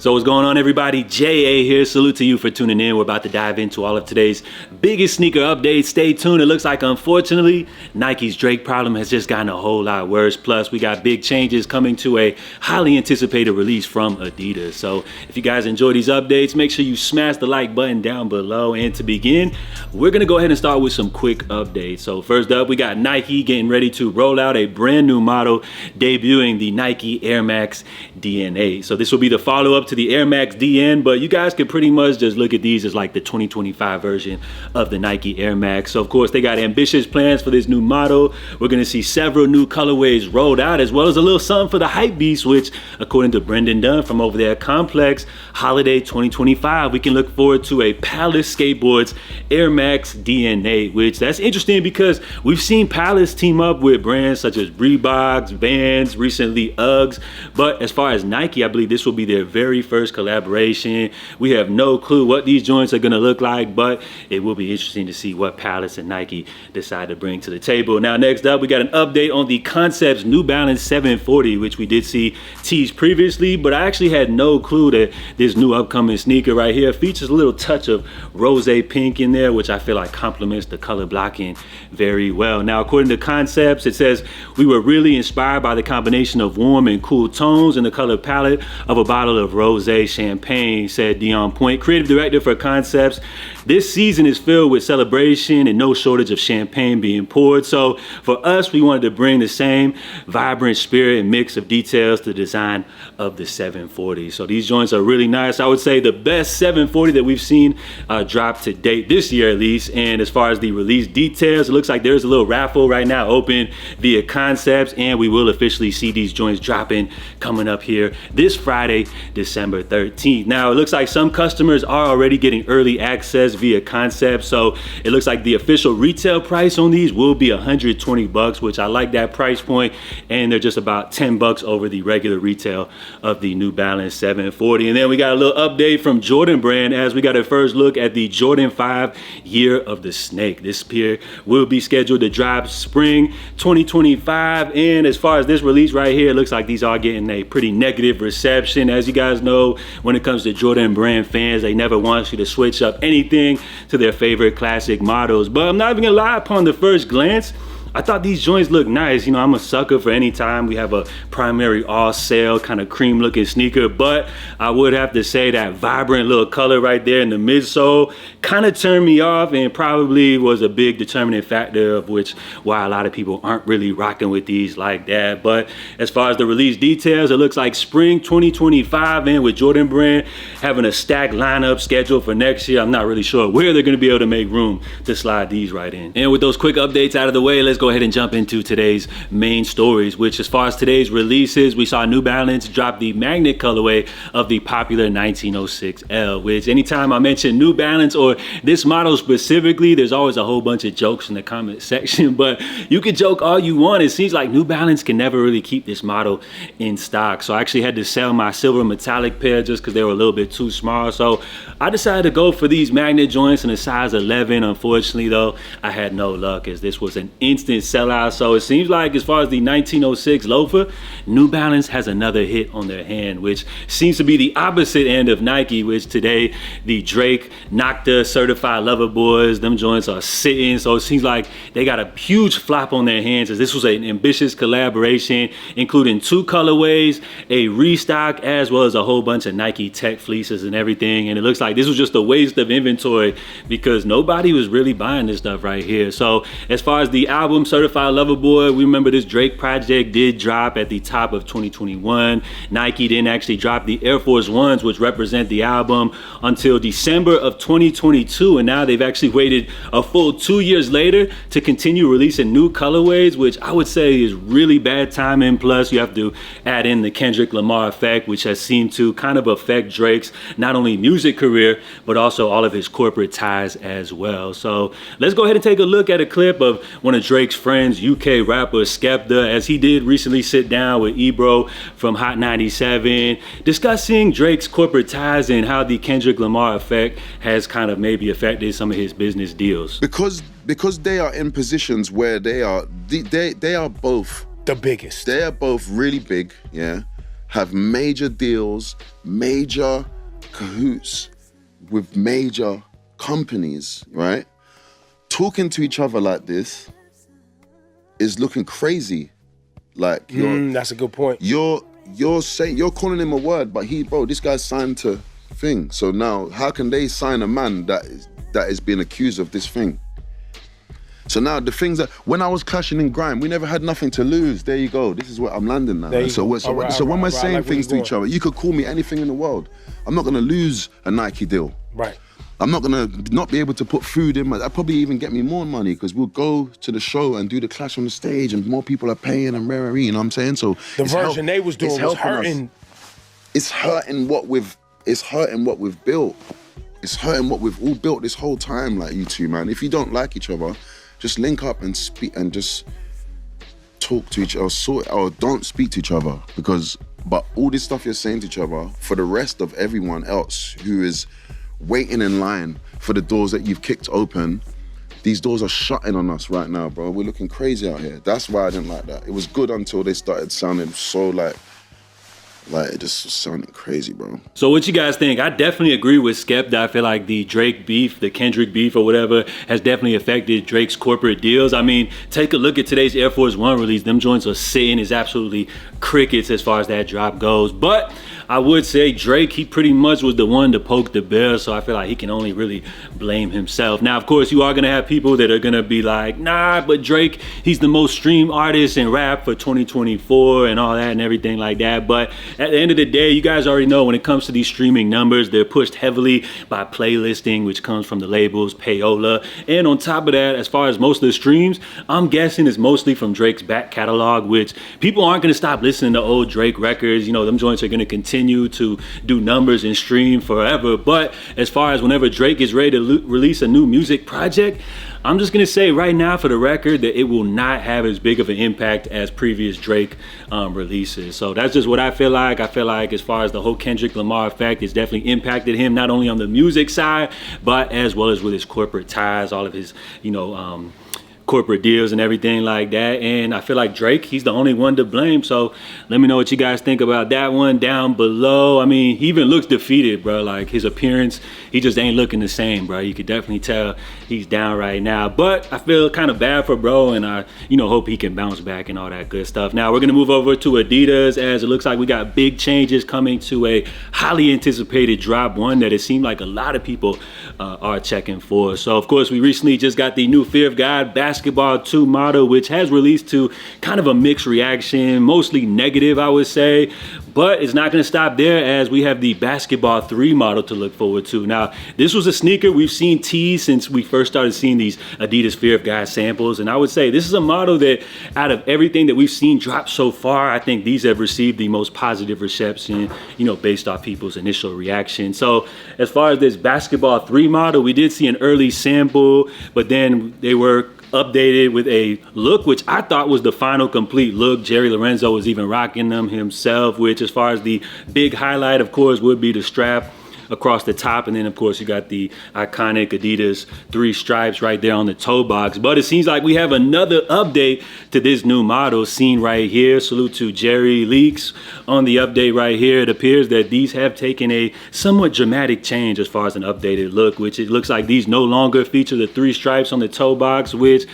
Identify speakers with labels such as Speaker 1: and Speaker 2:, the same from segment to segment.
Speaker 1: So what's going on, everybody? JA here. Salute to you for tuning in. We're about to dive into all of today's biggest sneaker updates. Stay tuned. It looks like, unfortunately, Nike's Drake problem has just gotten a whole lot worse. Plus, we got big changes coming to a highly anticipated release from Adidas. So if you guys enjoy these updates, make sure you smash the like button down below. And to begin, we're going to go ahead and start with some quick updates. So first up, we got Nike getting ready to roll out a brand new model, debuting the Nike Air Max DNA. So this will be the follow-up to the Air Max DN, but you guys could pretty much just look at these as like the 2025 version of the Nike Air Max. So of course they got ambitious plans for this new model. We're gonna see several new colorways rolled out, as well as a little something for the hype beast, which according to Brendan Dunn from over there at Complex, holiday 2025, we can look forward to a Palace Skateboards Air Max DNA, which that's interesting because we've seen Palace team up with brands such as Reeboks, Vans, recently Uggs, but as far as Nike, I believe this will be their very first collaboration. We have no clue what these joints are gonna look like, but it will be interesting to see what Palace and Nike decide to bring to the table. Now, next up, we got an update on the Concepts New Balance 740, which we did see teased previously, but I actually had no clue that this new upcoming sneaker right here features a little touch of rose pink in there, which I feel like complements the color blocking very well. Now, according to Concepts, it says, we were really inspired by the combination of warm and cool tones in the color palette of a bottle of rosé champagne, said Dion Point, creative director for Concepts. This season is filled with celebration and no shortage of champagne being poured. So for us, we wanted to bring the same vibrant spirit and mix of details to the design of the 740. So these joints are really nice. I would say the best 740 that we've seen drop to date this year at least. And as far as the release details, it looks like there's a little raffle right now open via Concepts, and we will officially see these joints dropping coming up here this Friday, December 13th. Now, it looks like some customers are already getting early access via Concepts, so it looks like the official retail price on these will be $120, which I like that price point, and they're just about $10 over the regular retail of the New Balance 740. And then we got a little update from Jordan Brand as we got a first look at the Jordan 5 Year of the Snake. This pair will be scheduled to drop spring 2025, and as far as this release right here, it looks like these are getting a pretty negative reception. As you guys know, when it comes to Jordan Brand fans, they never want you to switch up anything to their favorite classic models. But I'm not even gonna lie, upon the first glance, I thought these joints look nice. You know, I'm a sucker for any time we have a primary all sale kind of cream looking sneaker, but I would have to say that vibrant little color right there in the midsole kind of turned me off, and probably was a big determining factor of which why a lot of people aren't really rocking with these like that. But as far as the release details, it looks like spring 2025, and with Jordan Brand having a stacked lineup scheduled for next year, I'm not really sure where they're going to be able to make room to slide these right in. And with those quick updates out of the way, let's go ahead and jump into today's main stories, which as far as today's releases, we saw New Balance drop the magnet colorway of the popular 1906L, which anytime I mention New Balance or this model specifically, there's always a whole bunch of jokes in the comment section, but you can joke all you want. It seems like New Balance can never really keep this model in stock. So I actually had to sell my silver metallic pair just because they were a little bit too small. So I decided to go for these magnet joints in a size 11. Unfortunately though, I had no luck as this was an instant sellout. So it seems like as far as the 1906 loafer, New Balance has another hit on their hand, which seems to be the opposite end of Nike, which today the Drake Nocta certified lover boys, them joints are sitting. So it seems like they got a huge flop on their hands as this was an ambitious collaboration, including 2 colorways, a restock, as well as a whole bunch of Nike tech fleeces and everything. And it looks like this was just a waste of inventory because nobody was really buying this stuff right here. So as far as the album Certified Lover Boy, we remember this Drake project did drop at the top of 2021. Nike didn't actually drop the Air Force Ones, which represent the album, until December of 2022, and now they've actually waited a full 2 years later to continue releasing new colorways, which I would say is really bad timing. Plus you have to add in the Kendrick Lamar effect, which has seemed to kind of affect Drake's not only music career but also all of his corporate ties as well. So let's go ahead and take a look at a clip of one of Drake's friends, UK rapper Skepta, as he did recently sit down with Ebro from Hot 97, discussing Drake's corporate ties and how the Kendrick Lamar effect has kind of maybe affected some of his business deals.
Speaker 2: Because they are in positions where they are both
Speaker 3: the biggest.
Speaker 2: They are both really big, yeah. have major deals, major cahoots with major companies, right? Talking to each other like this is looking crazy. Like
Speaker 3: that's a good point.
Speaker 2: You're calling him a word, but this guy's signed to thing. So now, how can they sign a man that is being accused of this thing? So now the things that, when I was clashing in grime, we never had nothing to lose. There you go. This is where I'm landing now. So when we're saying things to each other, you could call me anything in the world. I'm not gonna lose a Nike deal.
Speaker 3: Right.
Speaker 2: I'm not gonna not be able to put food in. That'd probably even get me more money because we'll go to the show and do the clash on the stage and more people are paying and rare, you know what I'm saying? So
Speaker 3: the version they was doing was hurting.
Speaker 2: It's hurting what we've built. It's hurting what we've all built this whole time, like you two, man. If you don't like each other, just link up and speak and just talk to each other, or don't speak to each other but all this stuff you're saying to each other, for the rest of everyone else who is waiting in line for the doors that you've kicked open, these doors are shutting on us right now, bro. We're looking crazy out here. That's why I didn't like that. It was good until they started sounding so like it just sounded crazy, bro.
Speaker 1: So what you guys think? I definitely agree with Skep that I feel like the Drake beef, the Kendrick beef or whatever, has definitely affected Drake's corporate deals. I mean, take a look at today's Air Force One release. Them joints are sitting is absolutely crickets as far as that drop goes. But I would say Drake, he pretty much was the one to poke the bear, so I feel like he can only really blame himself. Now, of course, you are gonna have people that are gonna be like, nah, but Drake, he's the most streamed artist in rap for 2024 and all that and everything like that. But at the end of the day, you guys already know when it comes to these streaming numbers, they're pushed heavily by playlisting, which comes from the labels, payola. And on top of that, as far as most of the streams, I'm guessing it's mostly from Drake's back catalog, which people aren't gonna stop listening to old Drake records. You know, them joints are gonna continue to do numbers and stream forever. But as far as whenever Drake is ready to release a new music project, I'm just gonna say right now for the record that it will not have as big of an impact as previous Drake releases. So that's just what I feel like. I feel like as far as the whole Kendrick Lamar effect, it's definitely impacted him not only on the music side, but as well as with his corporate ties, all of his, corporate deals and everything like that. And I feel like Drake, he's the only one to blame. So let me know what you guys think about that one down below. I mean, he even looks defeated, bro. Like his appearance, he just ain't looking the same, bro. You could definitely tell he's down right now. But I feel kind of bad for bro, and I, hope he can bounce back and all that good stuff. Now we're gonna move over to Adidas, as it looks like we got big changes coming to a highly anticipated drop, one that it seemed like a lot of people are checking for. So of course, we recently just got the new Fear of God Basketball 2 model, which has released to kind of a mixed reaction, mostly negative, I would say. But it's not going to stop there, as we have the Basketball 3 model to look forward to. Now, this was a sneaker we've seen teased since we first started seeing these Adidas Fear of God samples. And I would say this is a model that out of everything that we've seen drop so far, I think these have received the most positive reception, based off people's initial reaction. So as far as this Basketball 3 model, we did see an early sample, but then they were updated with a look which I thought was the final complete look. Jerry Lorenzo was even rocking them himself, which as far as the big highlight, of course, would be the strap across the top, and then of course you got the iconic Adidas 3 stripes right there on the toe box. But it seems like we have another update to this new model seen right here. Salute to Jerry Leaks on the update right here. It appears that these have taken a somewhat dramatic change as far as an updated look, which it looks like these no longer feature the 3 stripes on the toe box, which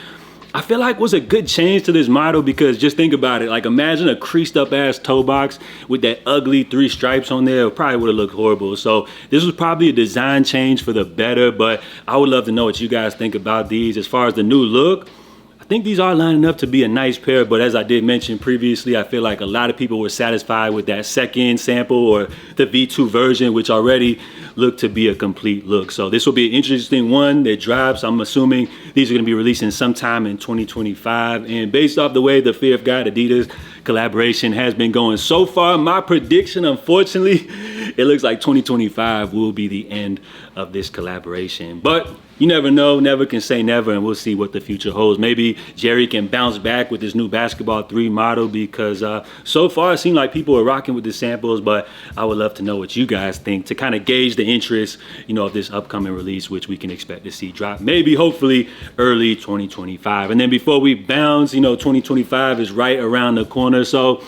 Speaker 1: I feel like was a good change to this model, because just think about it. Like, imagine a creased up ass toe box with that ugly 3 stripes on there. It probably would have looked horrible. So this was probably a design change for the better, but I would love to know what you guys think about these. As far as the new look, I think these are lining up to be a nice pair, but as I did mention previously, I feel like a lot of people were satisfied with that second sample or the V2 version, which already looked to be a complete look. So this will be an interesting one that drops. I'm assuming these are going to be releasing sometime in 2025. And based off the way the Fear of God Adidas collaboration has been going so far, my prediction, unfortunately, it looks like 2025 will be the end of this collaboration. But you never know, never can say never, and we'll see what the future holds. Maybe Jerry can bounce back with this new Basketball 3 model, because so far it seemed like people are rocking with the samples, but I would love to know what you guys think to kind of gauge the interest, of this upcoming release, which we can expect to see drop maybe, hopefully, early 2025. And then before we bounce, 2025 is right around the corner. So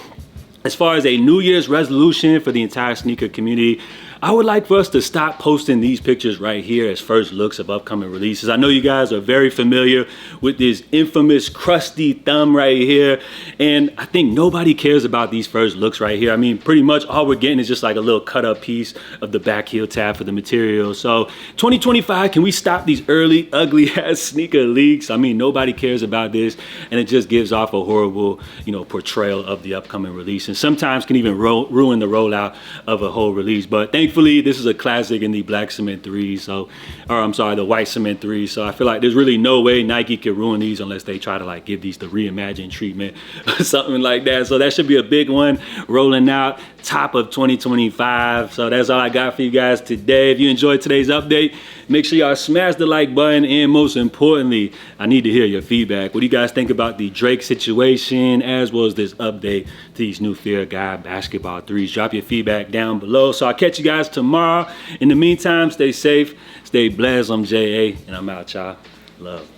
Speaker 1: As far as a New Year's resolution for the entire sneaker community, I would like for us to stop posting these pictures right here as first looks of upcoming releases. I know you guys are very familiar with this infamous crusty thumb right here, and I think nobody cares about these first looks right here. I mean, pretty much all we're getting is just like a little cut up piece of the back heel tab for the material. So 2025, can we stop these early ugly ass sneaker leaks? I mean, nobody cares about this, and it just gives off a horrible, portrayal of the upcoming release, and sometimes can even ruin the rollout of a whole release. But thankfully, this is a classic in the black cement 3, the white cement 3. So I feel like there's really no way Nike can ruin these unless they try to like give these the reimagined treatment or something like that. So that should be a big one rolling out top of 2025. So that's all I got for you guys today. If you enjoyed today's update, make sure y'all smash the like button, and most importantly, I need to hear your feedback. What do you guys think about the Drake situation as well as this update to these new Fear God basketball 3s? Drop your feedback down below. So I'll catch you guys tomorrow. In the meantime, stay safe, stay blessed. I'm J.A. and I'm out, y'all. Love.